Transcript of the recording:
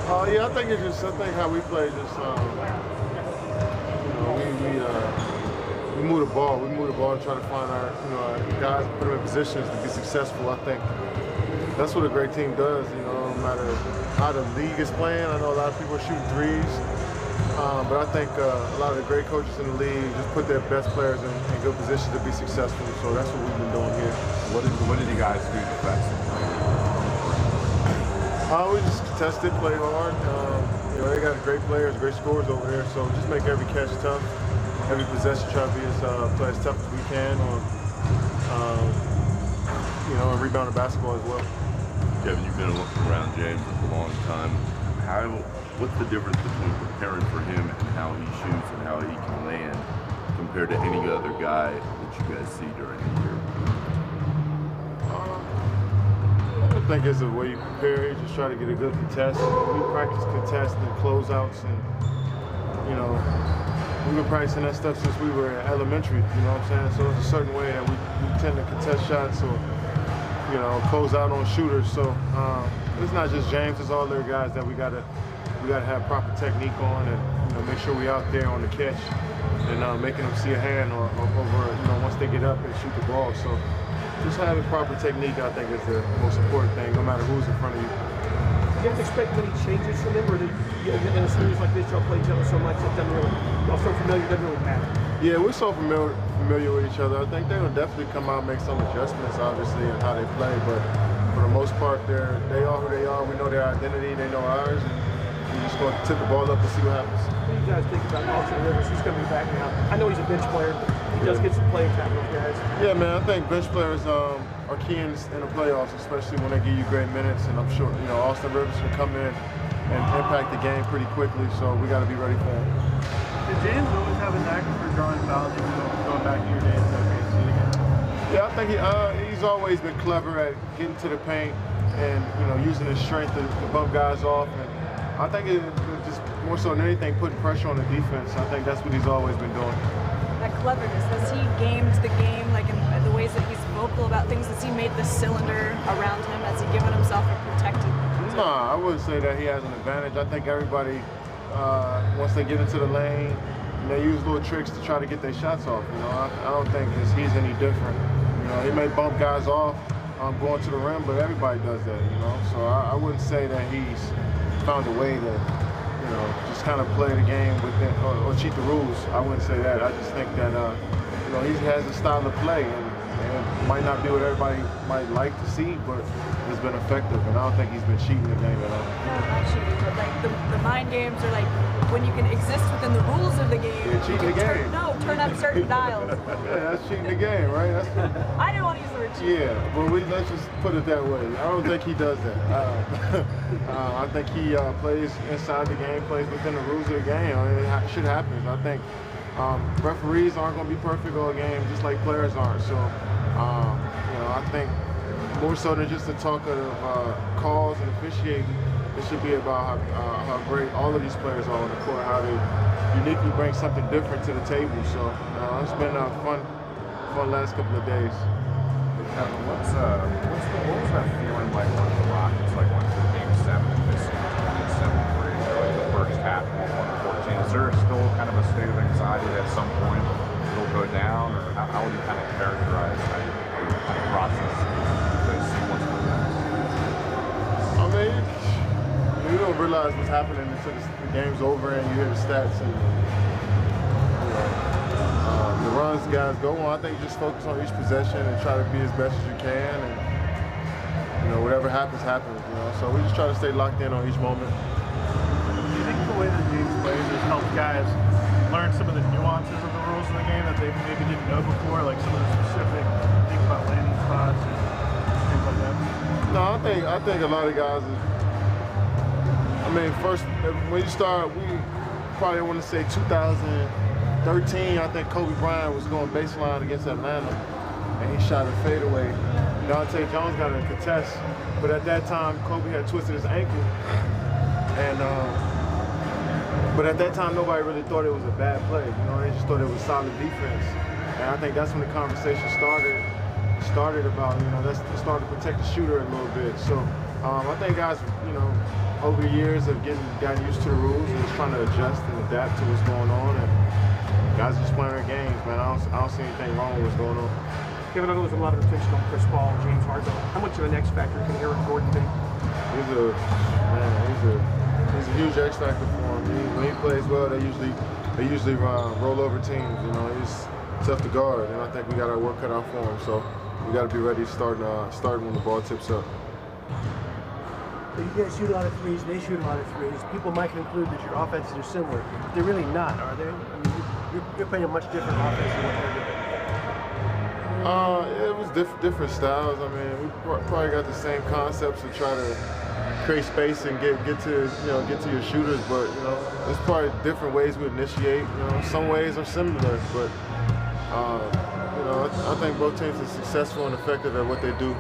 Yeah, I think I think how we play just, we move the ball. We move the ball and try to find our guys, put them in positions to be successful. I think that's what a great team does. No matter how the league is playing. I know a lot of people are shooting threes, but I think a lot of the great coaches in the league just put their best players in good positions to be successful. So that's what we've been doing here. What did you guys do defensively? We just contested, play hard. They got great players, great scorers over there. So just make every catch tough, every possession try to be play as tough as we can and rebound the basketball as well. Kevin, you've been around James for a long time. What's the difference between preparing for him and how he shoots and how he can land compared to any other guy that you guys see during the year? I think it's the way you prepare. You just try to get a good contest. We practice contests and closeouts, and we've been practicing that stuff since we were in elementary. You know what I'm saying? So it's a certain way that we tend to contest shots or close out on shooters. So it's not just James; it's all their guys that we gotta have proper technique on and make sure we out there on the catch and making them see a hand or over once they get up and shoot the ball. So. Just having proper technique, I think, is the most important thing, no matter who's in front of you. Do you have to expect many changes from them, or in a series like this, y'all play each other so much that y'all so familiar, it doesn't really matter? Yeah, we're so familiar with each other. I think they're going to definitely come out and make some adjustments, obviously, in how they play. But for the most part, they are who they are. We know their identity. They know ours. And we're just going to tip the ball up and see what happens. What do you guys think about Austin Rivers? He's going to be back now. I know he's a bench player, but he does get some playing time with those guys. Yeah, man, I think bench players are key in the playoffs, especially when they give you great minutes. And I'm sure, Austin Rivers can come in and impact the game pretty quickly, so we got to be ready for him. Did James always have a knack for drawing fouls, going back to your days at again? Yeah, I think he's always been clever at getting to the paint and, using his strength to bump guys off. And I think it just more so than anything, putting pressure on the defense. I think that's what he's always been doing. That cleverness, has he gamed the game, like in the ways that he's vocal about things? Has he made the cylinder around him? Has he given himself a protected? Nah, I wouldn't say that he has an advantage. I think everybody, once they get into the lane, they use little tricks to try to get their shots off. I don't think he's any different. He may bump guys off going to the rim, but everybody does that. So I wouldn't say that he's found a way to, just kind of play the game within or cheat the rules. I wouldn't say that. I just think that he has a style of play, and it might not be what everybody might like to see, but it's been effective, and I don't think he's been cheating the game at all. No, not cheating, but like the mind games are like when you can exist within the rules of the game. Yeah, cheating the game. Turn up certain dials. Yeah, that's cheating the game, right? I didn't want to use the word cheat. Yeah, but let's just put it that way. I don't think he does that. I think he plays inside the game, plays within the rules of the game. It should happen. I think referees aren't going to be perfect all game, just like players aren't. So, I think more so than just the talk of calls and officiating, it should be about how great all of these players are on the court, how they uniquely bring something different to the table. So it's been a fun last couple of days. What was that feeling like when the Rockets went to Game 7 of this series, 7-3, the first half of 114? Is there still kind of a state of anxiety that at some point it'll go down, or how would you kind of characterize how you kind of process this sequence of events? I mean, you don't realize what's happening until the game's over and you hear the stats and the runs guys go on. I think just focus on each possession and try to be as best as you can, and whatever happens. So we just try to stay locked in on each moment. Do you think the way that James plays has helped guys learn some of the nuances of the rules of the game that they maybe didn't know before, like some of the specific things about landing spots and things like that? No, I think a lot of guys. First when you start, we probably want to say 2013. I think Kobe Bryant was going baseline against Atlanta, and he shot a fadeaway. Dante Jones got a contest, but at that time Kobe had twisted his ankle, and but at that time nobody really thought it was a bad play. They just thought it was solid defense, and I think that's when the conversation started about let's start to protect the shooter a little bit. So I think guys over the years of gotten used to the rules and just trying to adjust and adapt to what's going on. And guys just playing their games, man. I don't see anything wrong with what's going on. Kevin, I know there's a lot of attention on Chris Paul and James Harden. How much of an X factor can Eric Gordon be? He's a huge X factor for him. When he plays well, they usually roll over teams. You know, he's tough to guard, and I think we got our work cut out for him. So we got to be ready to start when the ball tips up. You guys shoot a lot of threes, they shoot a lot of threes. People might conclude that your offenses are similar. They're really not, are they? I mean, you're playing a much different offense than what they're doing. It was different styles. I mean, we probably got the same concepts to try to create space and get to your shooters, but you know, there's probably different ways we initiate. You know, some ways are similar, but you know, I think both teams are successful and effective at what they do.